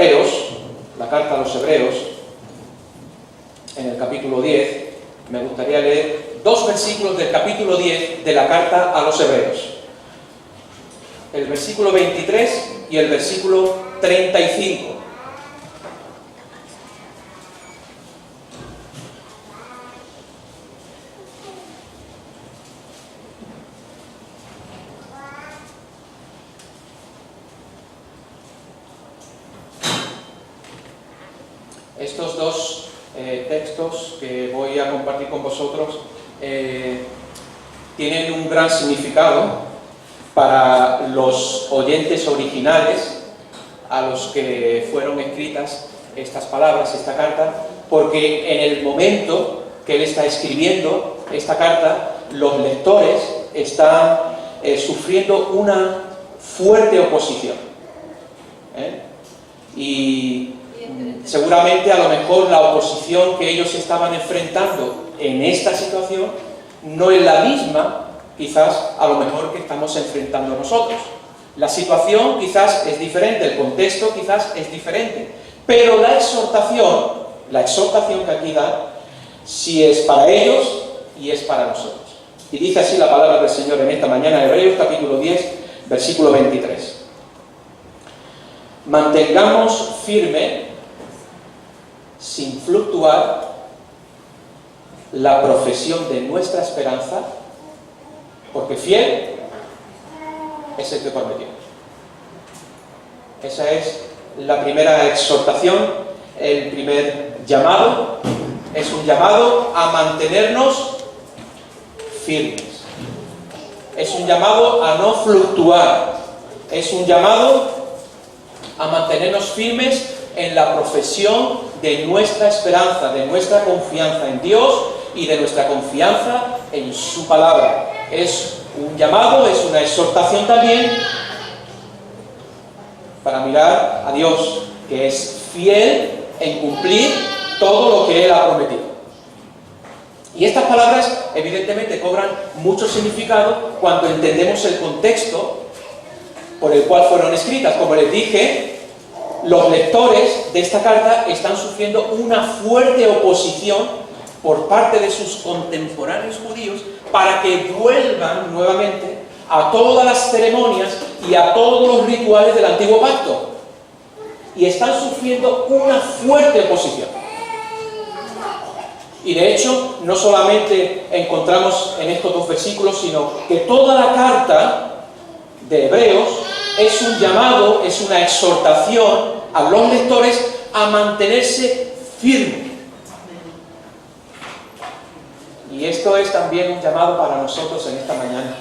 Hebreos, la carta a los Hebreos, en el capítulo 10, me gustaría leer 2 versículos del capítulo 10 de la carta a los Hebreos. El versículo 23 y el versículo 35. Estos 2 textos que voy a compartir con vosotros tienen un gran significado para los oyentes originales a los que fueron escritas estas palabras, esta carta, porque en el momento que él está escribiendo esta carta, los lectores están sufriendo una fuerte oposición. Y seguramente a lo mejor la oposición que ellos estaban enfrentando en esta situación no es la misma, quizás, a lo mejor que estamos enfrentando nosotros. La situación quizás es diferente, el contexto quizás es diferente, pero la exhortación que aquí da, sí es para ellos y es para nosotros. Y dice así la palabra del Señor en esta mañana, Hebreos capítulo 10, versículo 23. Mantengamos firme, sin fluctuar, la profesión de nuestra esperanza, porque fiel es el que prometió. Esa es la primera exhortación, el primer llamado. Es un llamado a mantenernos firmes. Es un llamado a no fluctuar. Es un llamado a mantenernos firmes en la profesión de nuestra esperanza, de nuestra confianza en Dios y de nuestra confianza en su palabra. Es un llamado, es una exhortación también para mirar a Dios, que es fiel en cumplir todo lo que Él ha prometido. Y estas palabras evidentemente cobran mucho significado cuando entendemos el contexto por el cual fueron escritas. Como les dije, los lectores de esta carta están sufriendo una fuerte oposición por parte de sus contemporáneos judíos para que vuelvan nuevamente a todas las ceremonias y a todos los rituales del antiguo pacto. Y están sufriendo una fuerte oposición. Y de hecho, no solamente encontramos en estos 2 versículos, sino que toda la carta de Hebreos es un llamado, es una exhortación a los lectores a mantenerse firmes. Y esto es también un llamado para nosotros en esta mañana.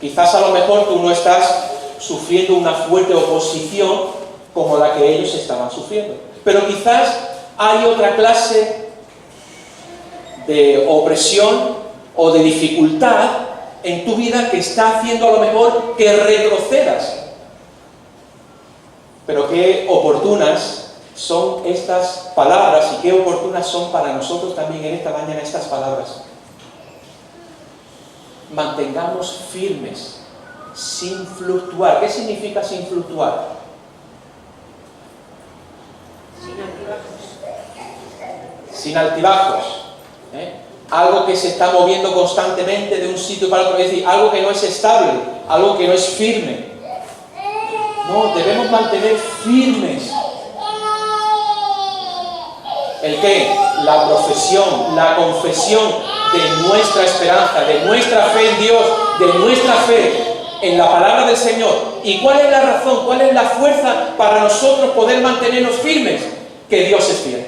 Quizás a lo mejor tú no estás sufriendo una fuerte oposición como la que ellos estaban sufriendo, pero quizás hay otra clase de opresión o de dificultad en tu vida que está haciendo a lo mejor que retrocedas. Pero qué oportunas son estas palabras y qué oportunas son para nosotros también en esta mañana estas palabras. Mantengamos firmes, sin fluctuar. ¿Qué significa sin fluctuar? Sin altibajos. Algo que se está moviendo constantemente de un sitio para otro, es decir, algo que no es estable, algo que no es firme. No, debemos mantener firmes. ¿El qué? La profesión, la confesión de nuestra esperanza, de nuestra fe en Dios, de nuestra fe en la palabra del Señor. ¿Y cuál es la razón, cuál es la fuerza para nosotros poder mantenernos firmes? Que Dios es fiel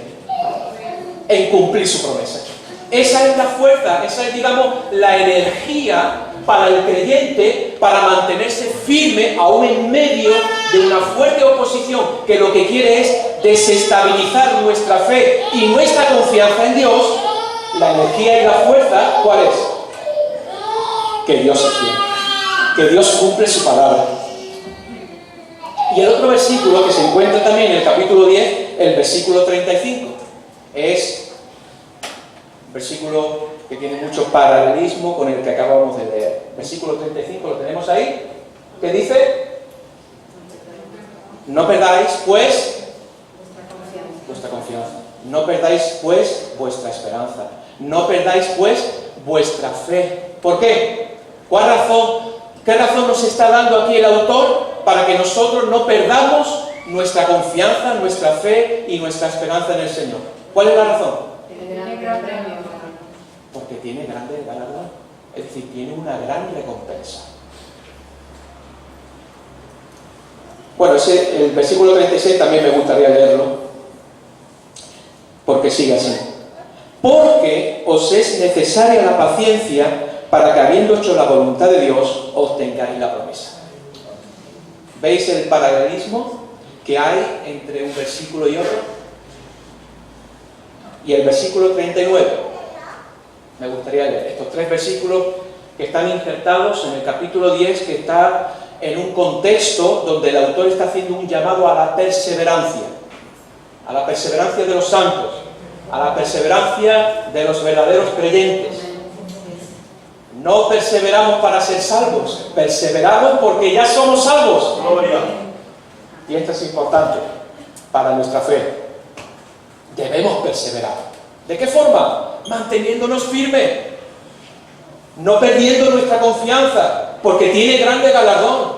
en cumplir su promesa. Esa es la fuerza, esa es, digamos, la energía para el creyente para mantenerse firme aún en medio de una fuerte oposición que lo que quiere es desestabilizar nuestra fe y nuestra confianza en Dios. La energía y la fuerza, ¿cuál es? Que Dios es fiel, que Dios cumple su palabra. Y el otro versículo que se encuentra también en el capítulo 10, el versículo 35, es un versículo que tiene mucho paralelismo con el que acabamos de leer. Versículo 35, ¿lo tenemos ahí? ¿Qué dice? No perdáis, pues, vuestra confianza. No perdáis, pues, vuestra esperanza. No perdáis, pues, vuestra fe. ¿Por qué? ¿Cuál razón? ¿Qué razón nos está dando aquí el autor para que nosotros no perdamos nuestra confianza, nuestra fe y nuestra esperanza en el Señor? ¿Cuál es la razón? Porque tiene grande galardón. Es decir, tiene una gran recompensa. Bueno, el versículo 36 también me gustaría leerlo, porque sigue así. Porque os es necesaria la paciencia para que, habiendo hecho la voluntad de Dios, obtengáis la promesa. ¿Veis el paralelismo que hay entre un versículo y otro? Y el versículo 39, me gustaría leer estos tres versículos que están insertados en el capítulo 10, que está en un contexto donde el autor está haciendo un llamado a la perseverancia de los santos, a la perseverancia de los verdaderos creyentes. No perseveramos para ser salvos, perseveramos porque ya somos salvos. Gloria. Y esto es importante para nuestra fe. Debemos perseverar. ¿De qué forma? Manteniéndonos firmes, no perdiendo nuestra confianza, porque tiene grande galardón,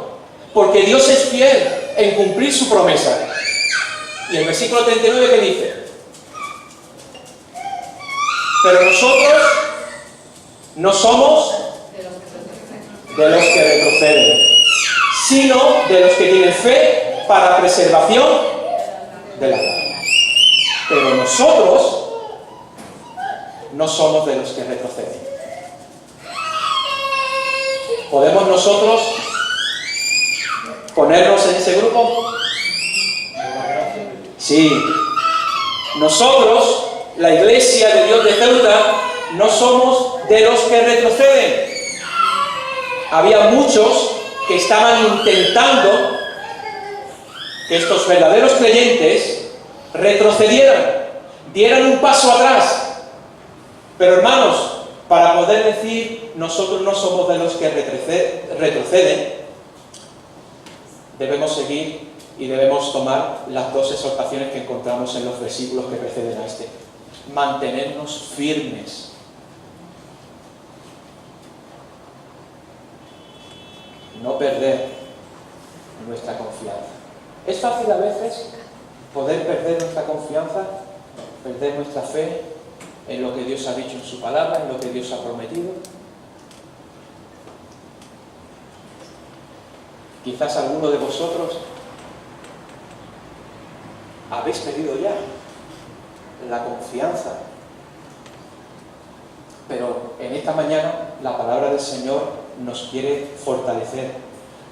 porque Dios es fiel en cumplir su promesa. Y el versículo 39, ¿qué dice? Pero nosotros no somos de los que retroceden, sino de los que tienen fe para preservación de la vida. Pero nosotros no somos de los que retroceden. ¿Podemos nosotros ponernos en ese grupo? Sí. Nosotros, la Iglesia de Dios de Ceuta, no somos de los que retroceden. Había muchos que estaban intentando que estos verdaderos creyentes retrocedieran, dieran un paso atrás. Pero hermanos, para poder decir nosotros no somos de los que retroceden, debemos seguir y debemos tomar las dos exhortaciones que encontramos en los versículos que preceden a este. Mantenernos firmes. No perder nuestra confianza. Es fácil a veces poder perder nuestra confianza, perder nuestra fe en lo que Dios ha dicho en su palabra, en lo que Dios ha prometido. Quizás alguno de vosotros habéis perdido ya la confianza, pero en esta mañana la palabra del Señor nos quiere fortalecer.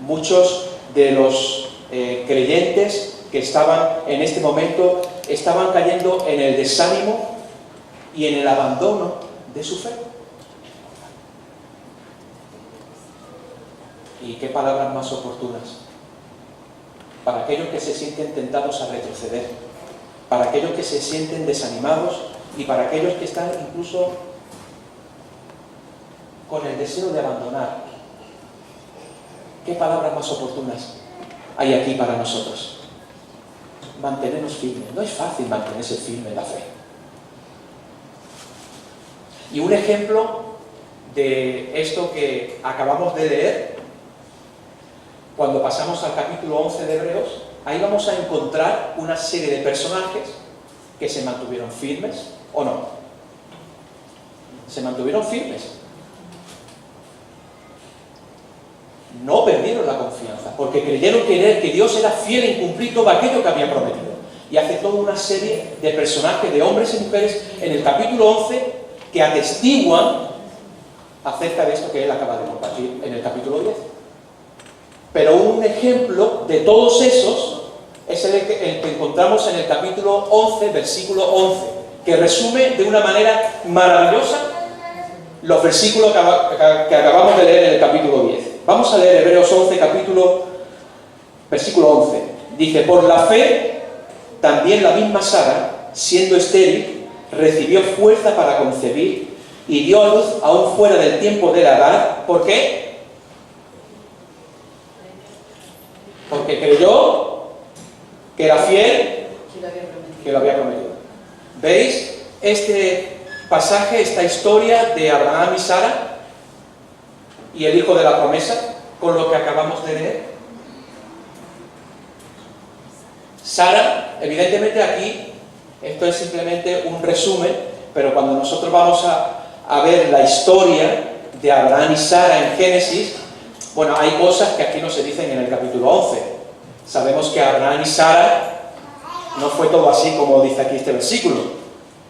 Muchos de los creyentes que estaban en este momento estaban cayendo en el desánimo y en el abandono de su fe. ¿Y qué palabras más oportunas? Para aquellos que se sienten tentados a retroceder, para aquellos que se sienten desanimados y para aquellos que están incluso con el deseo de abandonar. ¿Qué palabras más oportunas hay aquí para nosotros? Mantenernos firmes. No es fácil mantenerse firme en la fe. Y un ejemplo de esto que acabamos de leer, cuando pasamos al capítulo 11 de Hebreos, ahí vamos a encontrar una serie de personajes que se mantuvieron firmes, ¿o no? Se mantuvieron firmes. No perdieron la confianza, porque creyeron que Dios era fiel en cumplir todo aquello que había prometido. Y hace toda una serie de personajes, de hombres y mujeres, en el capítulo 11, que atestiguan acerca de esto que él acaba de compartir en el capítulo 10. Pero un ejemplo de todos esos es el que encontramos en el capítulo 11, versículo 11, que resume de una manera maravillosa los versículos que acabamos de leer en el capítulo 10. Vamos a leer Hebreos 11, versículo 11. Dice: por la fe, también la misma Sara, siendo estéril, recibió fuerza para concebir y dio a luz aún fuera del tiempo de la edad. ¿Por qué? Porque creyó que era fiel, que lo había prometido. ¿Veis este pasaje, esta historia de Abraham y Sara y el hijo de la promesa con lo que acabamos de leer? Sara, evidentemente aquí, esto es simplemente un resumen, pero cuando nosotros vamos a ver la historia de Abraham y Sara en Génesis, bueno, hay cosas que aquí no se dicen en el capítulo 11. Sabemos que Abraham y Sara no fue todo así como dice aquí este versículo,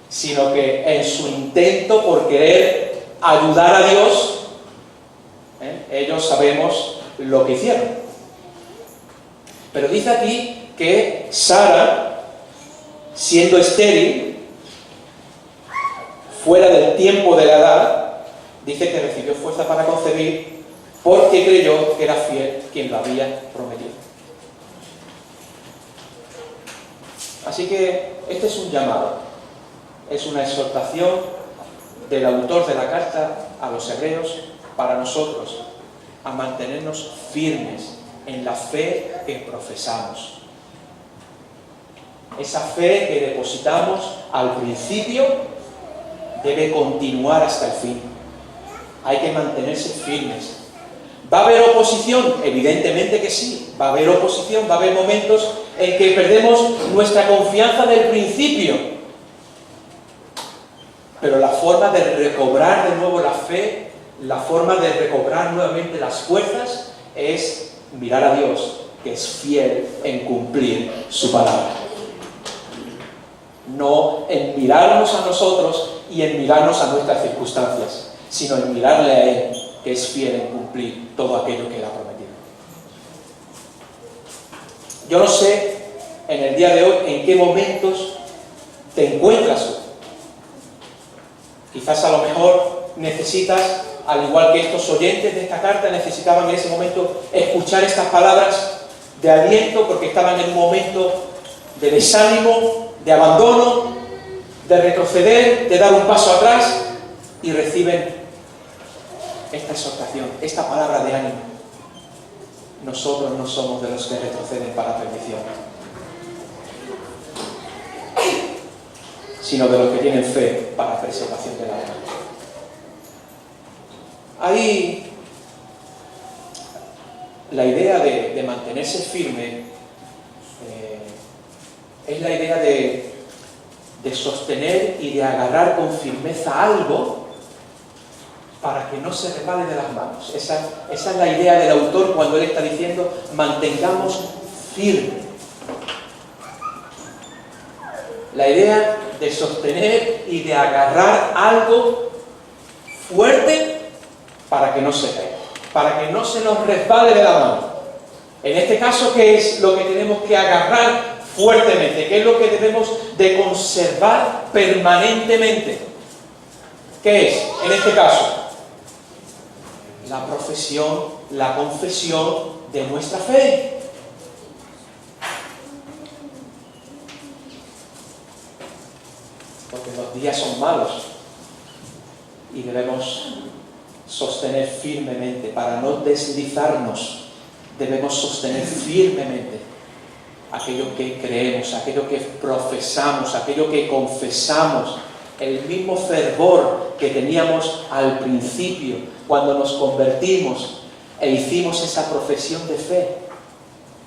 sino que en su intento por querer ayudar a Dios, ellos sabemos lo que hicieron. Pero dice aquí que Sara, siendo estéril, fuera del tiempo de la edad, dice que recibió fuerza para concebir porque creyó que era fiel quien lo había prometido. Así que este es un llamado, es una exhortación del autor de la carta a los hebreos para nosotros, a mantenernos firmes en la fe que profesamos. Esa fe que depositamos al principio debe continuar hasta el fin. Hay que mantenerse firmes. ¿Va a haber oposición? Evidentemente que sí. Va a haber oposición, va a haber momentos en que perdemos nuestra confianza del principio. Pero la forma de recobrar de nuevo la fe, la forma de recobrar nuevamente las fuerzas, es mirar a Dios, que es fiel en cumplir su palabra. No en mirarnos a nosotros y en mirarnos a nuestras circunstancias, sino en mirarle a Él, que es fiel en cumplir todo aquello que Él ha prometido. Yo no sé en el día de hoy en qué momentos te encuentras tú. Quizás a lo mejor necesitas, al igual que estos oyentes de esta carta, necesitaban en ese momento escuchar estas palabras de aliento porque estaban en un momento de desánimo, de abandono, de retroceder, de dar un paso atrás, y reciben esta exhortación, esta palabra de ánimo. Nosotros no somos de los que retroceden para perdición, sino de los que tienen fe para preservación del alma. Ahí la idea de mantenerse firme es la idea de sostener y de agarrar con firmeza algo para que no se resbale de las manos. Esa es la idea del autor cuando él está diciendo mantengamos firme. La idea de sostener y de agarrar algo fuerte para que no se caiga, para que no se nos resbale de la mano. En este caso, ¿qué es lo que tenemos que agarrar fuertemente? ¿Qué es lo que debemos de conservar permanentemente? ¿Qué es, en este caso? La profesión, la confesión de nuestra fe. Porque los días son malos y debemos sostener firmemente, para no deslizarnos, debemos sostener firmemente aquello que creemos, aquello que profesamos, aquello que confesamos, el mismo fervor que teníamos al principio, cuando nos convertimos e hicimos esa profesión de fe.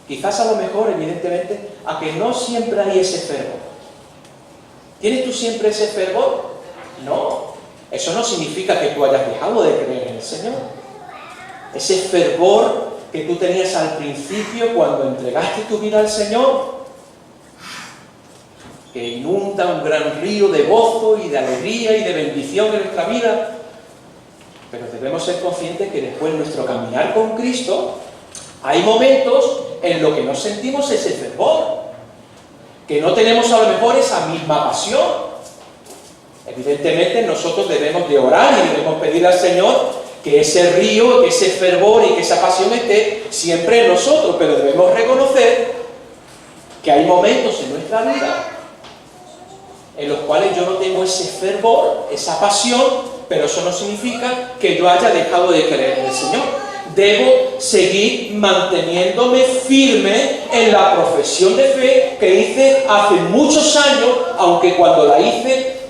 Quizás a lo mejor, evidentemente, a que no siempre hay ese fervor. ¿Tienes tú siempre ese fervor? No. Eso no significa que tú hayas dejado de creer en el Señor. Ese fervor que tú tenías al principio cuando entregaste tu vida al Señor, que inunda un gran río de gozo y de alegría y de bendición en nuestra vida. Pero debemos ser conscientes que después de nuestro caminar con Cristo, hay momentos en los que no sentimos ese fervor, que no tenemos a lo mejor esa misma pasión. Evidentemente nosotros debemos de orar y debemos pedirle al Señor que ese río, que ese fervor y que esa pasión esté siempre en nosotros, pero debemos reconocer que hay momentos en nuestra vida en los cuales yo no tengo ese fervor, esa pasión, pero eso no significa que yo haya dejado de creer en el Señor. debo seguir manteniéndome firme en la profesión de fe que hice hace muchos años, aunque cuando la hice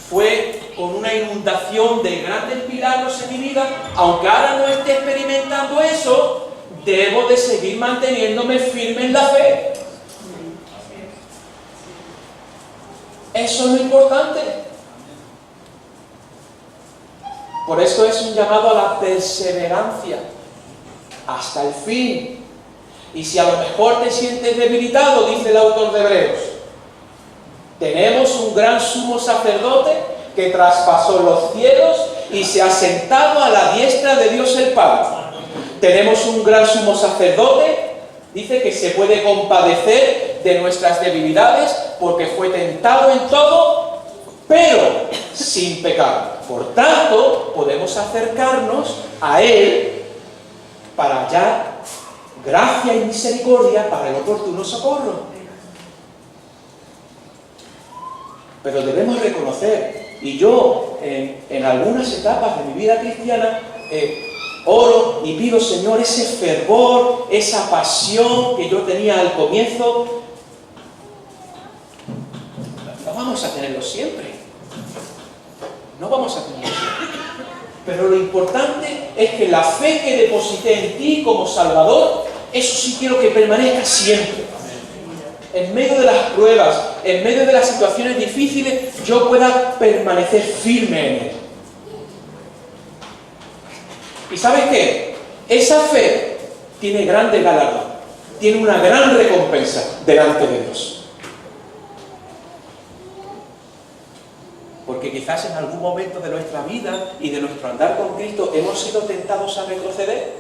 fue con una inundación de grandes milagros en mi vida, aunque ahora no esté experimentando eso, debo de seguir manteniéndome firme en la fe. Eso es lo importante. Por eso es un llamado a la perseverancia hasta el fin. Y si a lo mejor te sientes debilitado, dice el autor de Hebreos, tenemos un gran sumo sacerdote que traspasó los cielos y se ha sentado a la diestra de Dios el Padre. Tenemos un gran sumo sacerdote, dice, que se puede compadecer de nuestras debilidades porque fue tentado en todo, pero sin pecado. Por tanto, podemos acercarnos a Él para hallar gracia y misericordia para el oportuno socorro. Pero debemos reconocer, y yo en algunas etapas de mi vida cristiana oro y pido, Señor, ese fervor, esa pasión que yo tenía al comienzo, no vamos a tenerlo siempre. No vamos a tenerlo siempre. Pero lo importante es que la fe que deposité en ti como Salvador, eso sí quiero que permanezca siempre. En medio de las pruebas, en medio de las situaciones difíciles, yo pueda permanecer firme en Él. ¿Y sabes qué? Esa fe tiene grande galardón, tiene una gran recompensa delante de Dios. Porque quizás en algún momento de nuestra vida y de nuestro andar con Cristo hemos sido tentados a retroceder.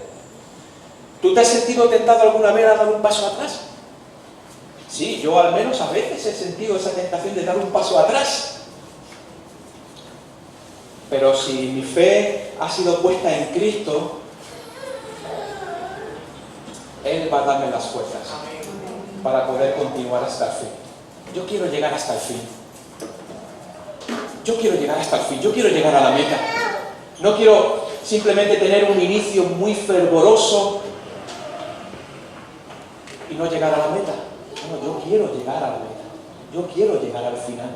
¿Tú te has sentido tentado alguna vez a dar un paso atrás? Sí, yo al menos a veces he sentido esa tentación de dar un paso atrás. Pero si mi fe ha sido puesta en Cristo, Él va a darme las fuerzas para poder continuar hasta el fin. Yo quiero llegar hasta el fin. Yo quiero llegar hasta el fin. Yo quiero llegar a la meta. No quiero simplemente tener un inicio muy fervoroso y no llegar a la meta. No, yo quiero llegar a la meta. Yo quiero llegar al final.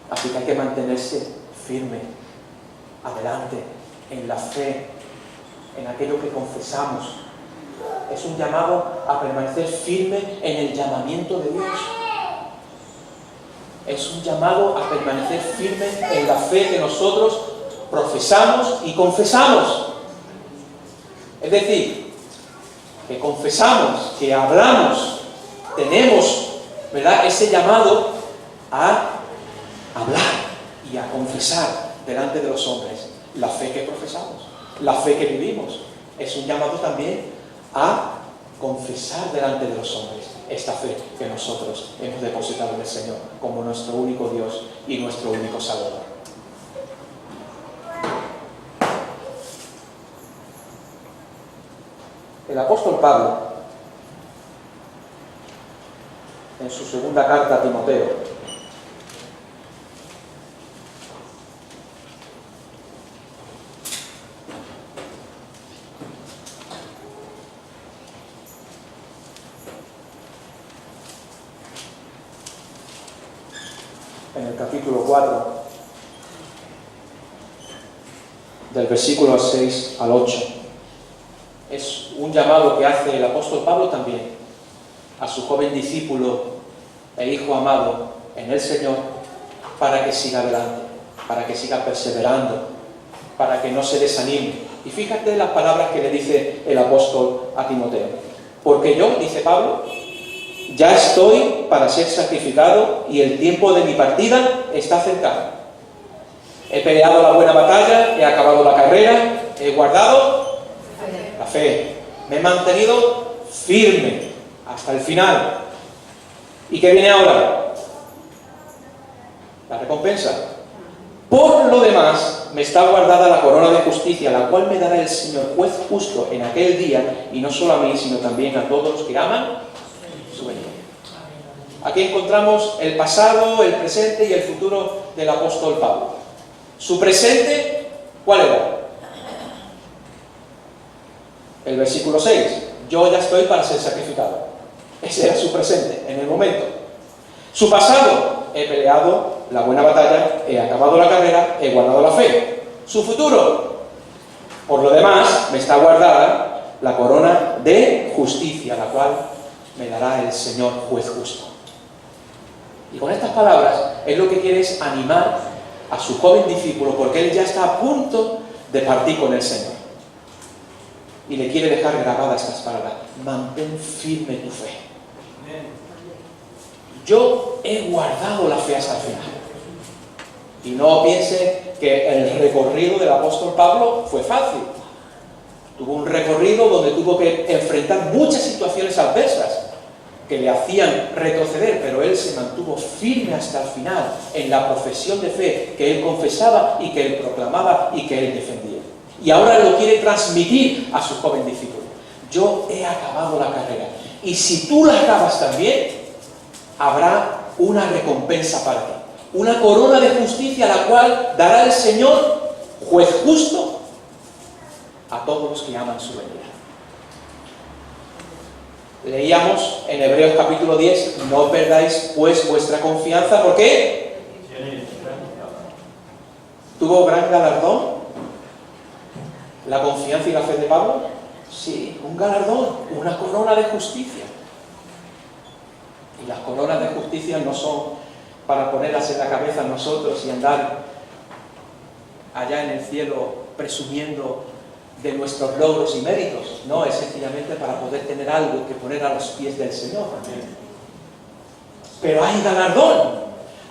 Así que hay que mantenerse firme, adelante, en la fe, en aquello que confesamos. Es un llamado a permanecer firme en el llamamiento de Dios. Es un llamado a permanecer firme en la fe que nosotros profesamos y confesamos. Es decir, que confesamos, que hablamos, tenemos, ¿verdad?, ese llamado a hablar y a confesar delante de los hombres la fe que profesamos, la fe que vivimos. Es un llamado también a confesar delante de los hombres esta fe que nosotros hemos depositado en el Señor como nuestro único Dios y nuestro único Salvador. El apóstol Pablo, en su segunda carta a Timoteo, en el capítulo 4, del versículo 6 al 8, es un llamado que hace el apóstol Pablo también a su joven discípulo e hijo amado en el Señor, para que siga adelante, para que siga perseverando, para que no se desanime. Y fíjate las palabras que le dice el apóstol a Timoteo. Porque yo, dice Pablo, ya estoy para ser sacrificado y el tiempo de mi partida está cercano. He peleado la buena batalla, he acabado la carrera, he guardado la fe. Me he mantenido firme hasta el final. ¿Y qué viene ahora? La recompensa. Por lo demás, me está guardada la corona de justicia, la cual me dará el Señor juez justo en aquel día, y no solo a mí, sino también a todos los que aman su venida. Aquí encontramos el pasado, el presente y el futuro del apóstol Pablo. Su presente, ¿cuál era? el versículo 6, yo ya estoy para ser sacrificado. Ese era su presente, en el momento. Su pasado, he peleado la buena batalla, he acabado la carrera, he guardado la fe. Su futuro, por lo demás, me está guardada la corona de justicia, la cual me dará el Señor juez justo. Y con estas palabras, es lo que quiere es animar a su joven discípulo, porque él ya está a punto de partir con el Señor. Y le quiere dejar grabadas estas palabras: mantén firme tu fe. Yo he guardado la fe hasta el final. Y no piense que el recorrido del apóstol Pablo fue fácil. Tuvo un recorrido donde tuvo que enfrentar muchas situaciones adversas que le hacían retroceder, pero él se mantuvo firme hasta el final en la profesión de fe que él confesaba y que él proclamaba y que él defendía. Y ahora lo quiere transmitir a su joven discípulo. Yo he acabado la carrera. Y si tú la acabas también, habrá una recompensa para ti. Una corona de justicia, la cual dará el Señor, juez justo, a todos los que aman su venida. Leíamos en Hebreos capítulo 10, no perdáis pues vuestra confianza. ¿Por qué? ¿Tuvo gran galardón la confianza y la fe de Pablo? Sí, un galardón, una corona de justicia. Y las coronas de justicia no son para ponerlas en la cabeza a nosotros y andar allá en el cielo presumiendo de nuestros logros y méritos. No, es sencillamente para poder tener algo que poner a los pies del Señor. Pero hay galardón,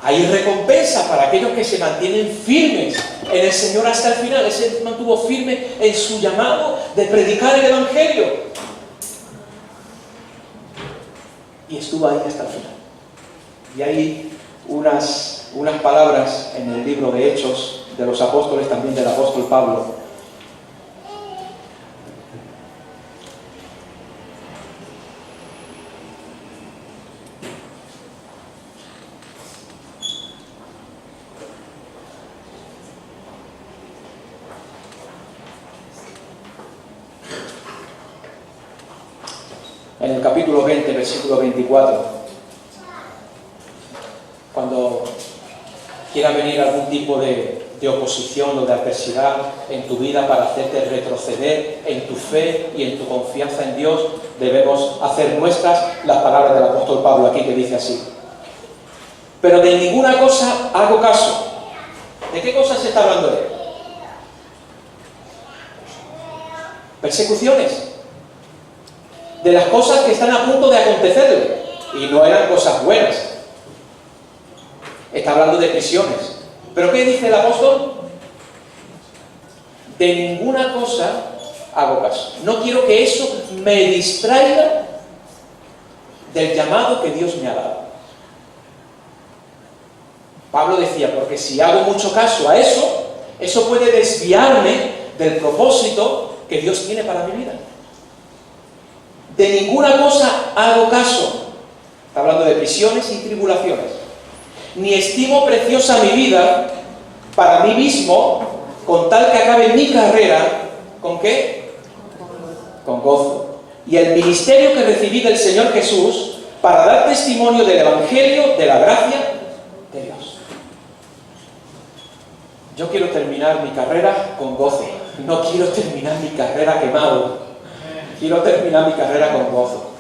hay recompensa para aquellos que se mantienen firmes en el Señor hasta el final. Él se mantuvo firme en su llamado de predicar el Evangelio. Y estuvo ahí hasta el final. Y hay unas palabras en el libro de Hechos de los apóstoles, también del apóstol Pablo. En el capítulo 20, versículo 24. Cuando quiera venir algún tipo de oposición o de adversidad en tu vida para hacerte retroceder en tu fe y en tu confianza en Dios, debemos hacer nuestras las palabras del apóstol Pablo aquí, que dice así: pero de ninguna cosa hago caso. ¿De qué cosas se está hablando de él? Persecuciones. De las cosas que están a punto de acontecerle. Y no eran cosas buenas. Está hablando de prisiones. ¿Pero qué dice el apóstol? De ninguna cosa hago caso. No quiero que eso me distraiga del llamado que Dios me ha dado. Pablo decía, porque si hago mucho caso a eso, eso puede desviarme del propósito que Dios tiene para mi vida. De ninguna cosa hago caso. Está hablando de prisiones y tribulaciones. Ni estimo preciosa mi vida para mí mismo, con tal que acabe mi carrera. ¿Con qué? Con gozo. Y el ministerio que recibí del Señor Jesús para dar testimonio del Evangelio, de la gracia de Dios. Yo quiero terminar mi carrera con gozo. No quiero terminar mi carrera quemado. Quiero terminar mi carrera con gozo.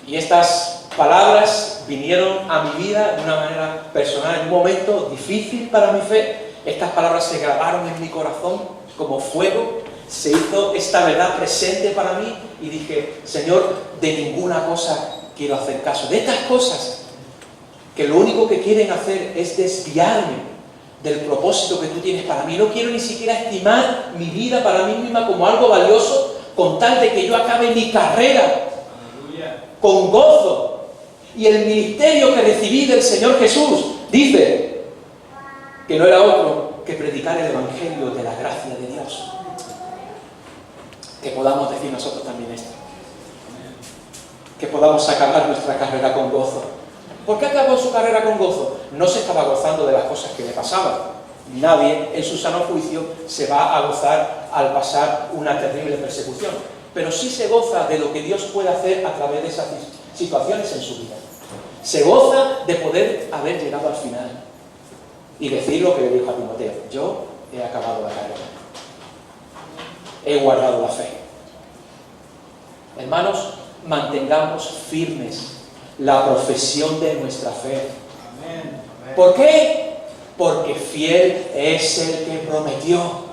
Y estas palabras vinieron a mi vida de una manera personal, en un momento difícil para mi fe. Estas palabras se grabaron en mi corazón como fuego. Se hizo esta verdad presente para mí y dije, Señor, de ninguna cosa quiero hacer caso. De estas cosas que lo único que quieren hacer es desviarme del propósito que tú tienes para mí. No quiero ni siquiera estimar mi vida para mí misma como algo valioso, con tal de que yo acabe mi carrera con gozo. Y el ministerio que recibí del Señor Jesús, dice que no era otro que predicar el Evangelio de la gracia de Dios. Que podamos decir nosotros también esto. Que podamos acabar nuestra carrera con gozo. ¿Por qué acabó su carrera con gozo? No se estaba gozando de las cosas que le pasaban. Nadie en su sano juicio se va a gozar al pasar una terrible persecución, pero sí se goza de lo que Dios puede hacer a través de esas situaciones en su vida. Se goza de poder haber llegado al final y decir lo que le dijo a Timoteo: yo he acabado la carrera, he guardado la fe. Hermanos, mantengamos firmes la profesión de nuestra fe. ¿Por qué? Porque fiel es el que prometió.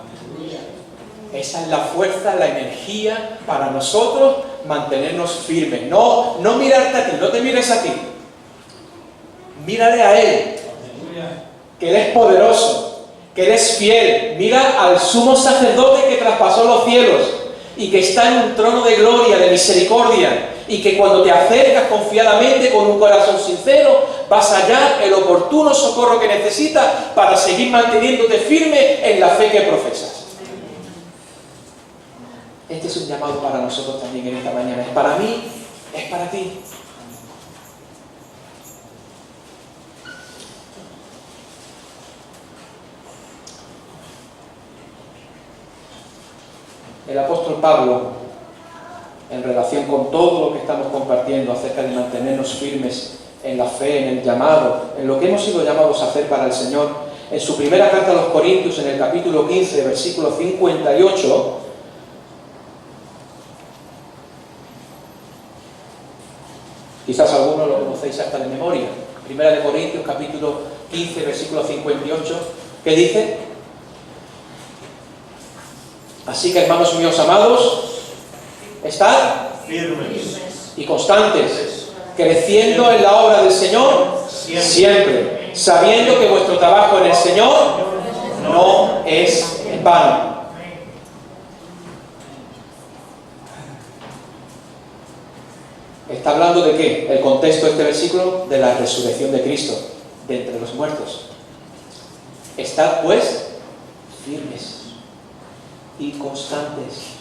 Esa es la fuerza, la energía para nosotros mantenernos firmes. No mirarte a ti, no te mires a ti. Mírale a Él, que Él es poderoso, que Él es fiel. Mira al sumo sacerdote que traspasó los cielos y que está en un trono de gloria, de misericordia, y que cuando te acercas confiadamente con un corazón sincero vas a hallar el oportuno socorro que necesitas para seguir manteniéndote firme en la fe que profesas. Este es un llamado para nosotros también en esta mañana. Es para mí, es para ti. El apóstol Pablo, en relación con todo lo que estamos compartiendo acerca de mantenernos firmes en la fe, en el llamado, en lo que hemos sido llamados a hacer para el Señor, en su primera carta a los Corintios, en el capítulo 15, versículo 58, quizás algunos lo conocéis hasta de memoria. Primera de Corintios, capítulo 15, versículo 58, que dice: así que, hermanos míos amados, estad firmes y constantes, creciendo en la obra del Señor siempre, sabiendo que vuestro trabajo en el Señor no es en vano. ¿Está hablando de qué? El contexto de este versículo: de la resurrección de Cristo de entre los muertos. Estad pues firmes y constantes.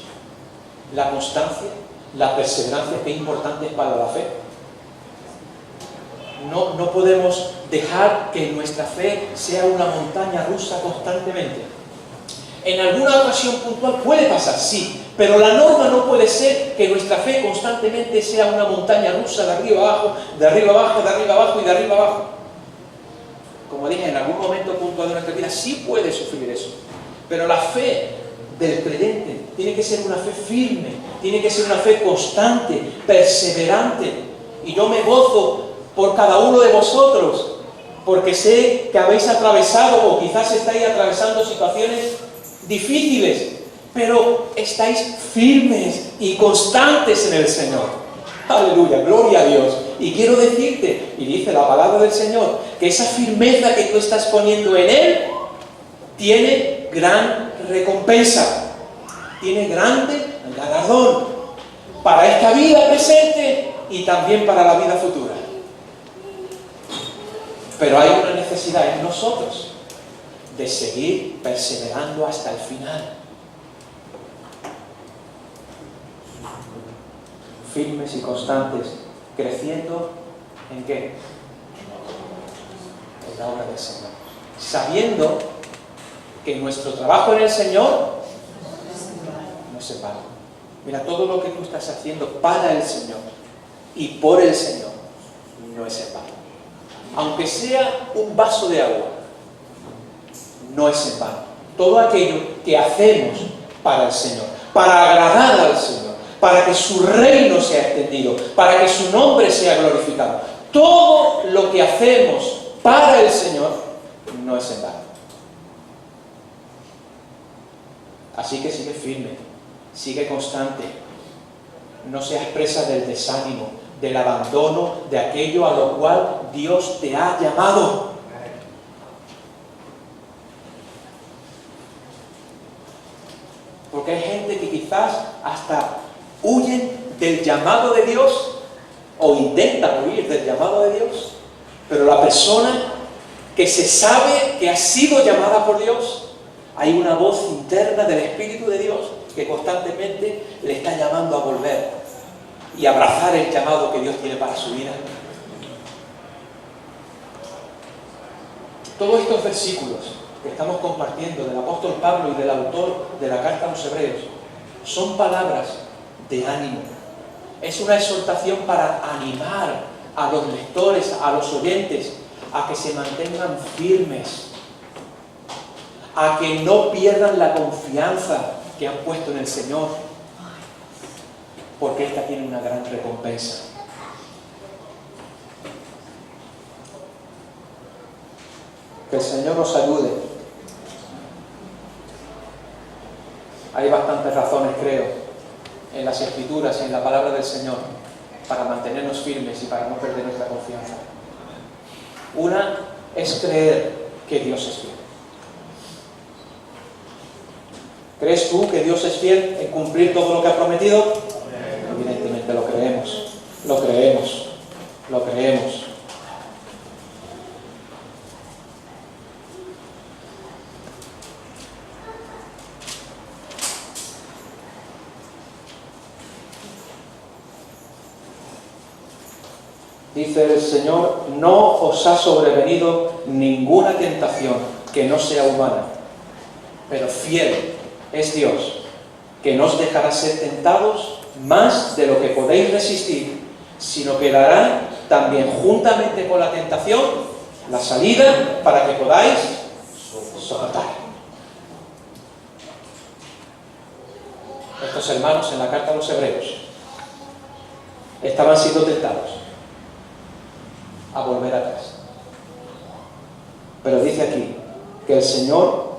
La constancia, la perseverancia, que es importante para la fe. No podemos dejar que nuestra fe sea una montaña rusa constantemente. En alguna ocasión puntual puede pasar, sí, pero la norma no puede ser que nuestra fe constantemente sea una montaña rusa de arriba abajo, de arriba abajo, de arriba abajo y de arriba abajo. Como dije, en algún momento puntual de nuestra vida sí puede sufrir eso, pero la fe del creyente tiene que ser una fe firme, tiene que ser una fe constante, perseverante. Y yo me gozo por cada uno de vosotros, porque sé que habéis atravesado o quizás estáis atravesando situaciones difíciles, pero estáis firmes y constantes en el Señor. Aleluya, gloria a Dios. Y quiero decirte, y dice la palabra del Señor, que esa firmeza que tú estás poniendo en Él tiene gran recompensa, tiene grande galardón para esta vida presente y también para la vida futura. Pero hay una necesidad en nosotros de seguir perseverando hasta el final. Firmes y constantes, creciendo ¿en qué? En la obra del Señor. Sabiendo que nuestro trabajo en el Señor no es en vano. Mira, todo lo que tú estás haciendo para el Señor y por el Señor no es en vano. Aunque sea un vaso de agua, no es en vano. Todo aquello que hacemos para el Señor, para agradar al Señor, para que su reino sea extendido, para que su nombre sea glorificado, todo lo que hacemos para el Señor no es en vano. Así que sigue firme, sigue constante, no seas presa del desánimo, del abandono de aquello a lo cual Dios te ha llamado. Porque hay gente que quizás hasta huyen del llamado de Dios o intentan huir del llamado de Dios, pero la persona que se sabe que ha sido llamada por Dios, hay una voz interna del Espíritu de Dios que constantemente le está llamando a volver y abrazar el llamado que Dios tiene para su vida. Todos estos versículos que estamos compartiendo del apóstol Pablo y del autor de la carta a los Hebreos son palabras de ánimo. Es una exhortación para animar a los lectores, a los oyentes, a que se mantengan firmes, a que no pierdan la confianza que han puesto en el Señor, porque esta tiene una gran recompensa. Que el Señor nos ayude. Hay bastantes razones, creo, en las Escrituras y en la palabra del Señor para mantenernos firmes y para no perder nuestra confianza. Una es creer que Dios es fiel. ¿Crees tú que Dios es fiel en cumplir todo lo que ha prometido? Evidentemente lo creemos, lo creemos, lo creemos. Dice el Señor, no os ha sobrevenido ninguna tentación que no sea humana, pero fiel es Dios, que no os dejará ser tentados más de lo que podéis resistir, sino que dará también juntamente con la tentación la salida para que podáis soportar. Estos hermanos en la carta a los Hebreos estaban siendo tentados a volver atrás. Pero dice aquí que el Señor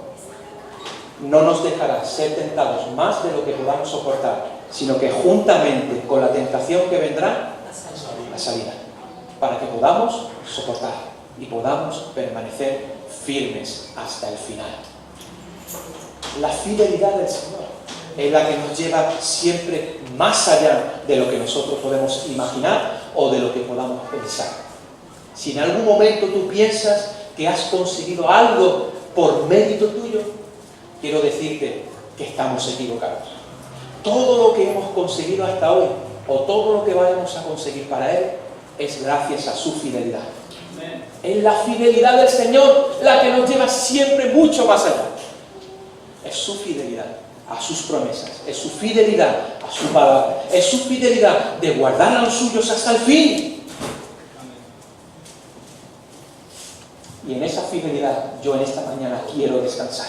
no nos dejará ser tentados más de lo que podamos soportar, sino que juntamente con la tentación que vendrá, la salida, para que podamos soportar y podamos permanecer firmes hasta el final. La fidelidad del Señor es la que nos lleva siempre más allá de lo que nosotros podemos imaginar o de lo que podamos pensar. Si en algún momento tú piensas que has conseguido algo por mérito tuyo, quiero decirte que estamos equivocados. Todo lo que hemos conseguido hasta hoy, o todo lo que vayamos a conseguir para Él, es gracias a su fidelidad. Es la fidelidad del Señor la que nos lleva siempre mucho más allá. Es su fidelidad a sus promesas, es su fidelidad a su palabra, es su fidelidad de guardar a los suyos hasta el fin. Y en esa fidelidad yo en esta mañana quiero descansar.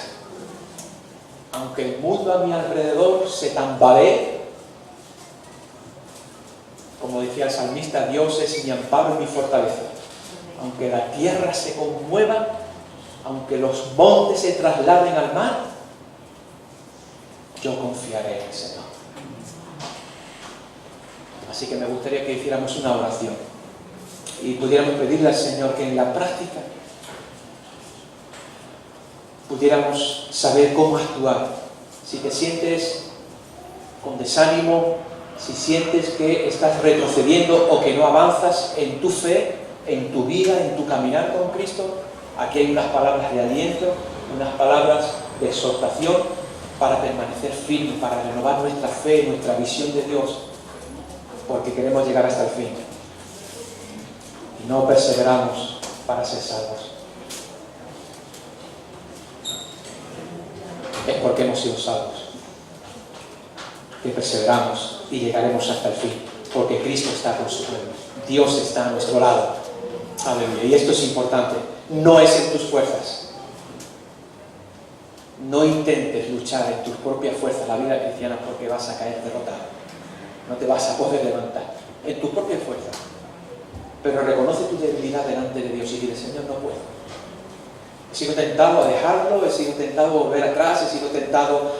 Aunque el mundo a mi alrededor se tambalee, como decía el salmista, Dios es mi amparo y mi fortaleza. Aunque la tierra se conmueva, aunque los montes se trasladen al mar, yo confiaré en el Señor. Así que me gustaría que hiciéramos una oración y pudiéramos pedirle al Señor que en la práctica pudiéramos saber cómo actuar. Si te sientes con desánimo, si sientes que estás retrocediendo o que no avanzas en tu fe, en tu vida, en tu caminar con Cristo, aquí hay unas palabras de aliento, unas palabras de exhortación para permanecer firmes, para renovar nuestra fe, nuestra visión de Dios, porque queremos llegar hasta el fin. Y no perseveramos para ser salvos. Es porque hemos sido salvos que perseveramos y llegaremos hasta el fin, porque Cristo está con su pueblo, Dios está a nuestro lado. Aleluya. Y esto es importante, no es en tus fuerzas. No intentes luchar en tus propias fuerzas la vida cristiana, porque vas a caer derrotado, no te vas a poder levantar en tus propias fuerzas. Pero reconoce tu debilidad delante de Dios y dile: Señor, no puedo. He sido tentado a dejarlo, he sido tentado a volver atrás, he sido tentado,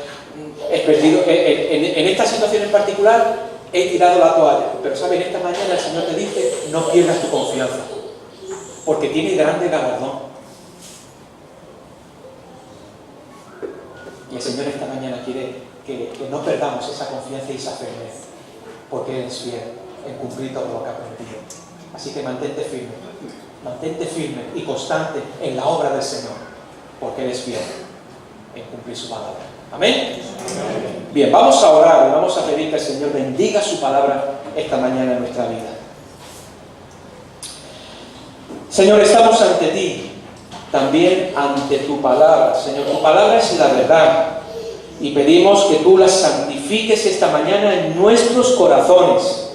he perdido, en esta situación en particular he tirado la toalla. Pero sabes, esta mañana el Señor te dice: no pierdas tu confianza, porque tiene grande galardón. Y el Señor esta mañana quiere que no perdamos esa confianza y esa firmeza, porque Él es fiel en cumplir todo lo que ha prometido. Así que mantente firme y constante en la obra del Señor, porque Él es fiel en cumplir su palabra. ¿Amén? Amén. Bien, vamos a orar y vamos a pedir que el Señor bendiga su palabra esta mañana en nuestra vida. Señor, estamos ante ti también ante tu palabra. Señor, tu palabra es la verdad. Y pedimos que tú la santifiques esta mañana en nuestros corazones.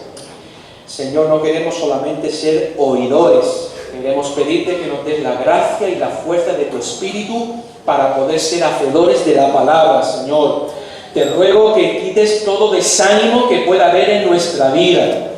Señor, no queremos solamente ser oidores. Queremos pedirte que nos des la gracia y la fuerza de tu Espíritu para poder ser hacedores de la palabra, Señor. Te ruego que quites todo desánimo que pueda haber en nuestra vida.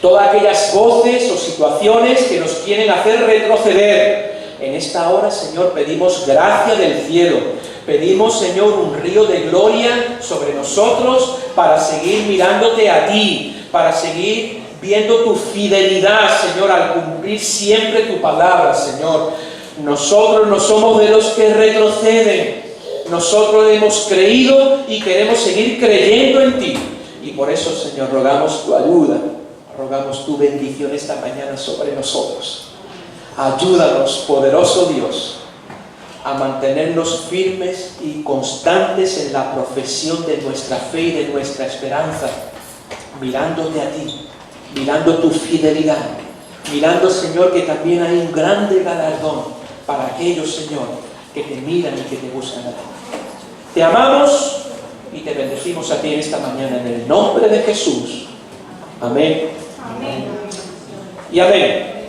Todas aquellas voces o situaciones que nos quieren hacer retroceder. En esta hora, Señor, pedimos gracia del cielo. Pedimos, Señor, un río de gloria sobre nosotros para seguir mirándote a ti, para seguir viendo tu fidelidad, Señor, al cumplir siempre tu palabra, Señor. Nosotros no somos de los que retroceden. Nosotros hemos creído y queremos seguir creyendo en ti. Y por eso, Señor, rogamos tu ayuda, rogamos tu bendición esta mañana sobre nosotros. Ayúdanos, poderoso Dios, a mantenernos firmes y constantes en la profesión de nuestra fe y de nuestra esperanza, mirándote a ti, mirando tu fidelidad, mirando, Señor, que también hay un grande galardón para aquellos, Señor, que te miran y que te buscan a ti. Te amamos y te bendecimos a ti en esta mañana en el nombre de Jesús. Amén. Amén. Y amén.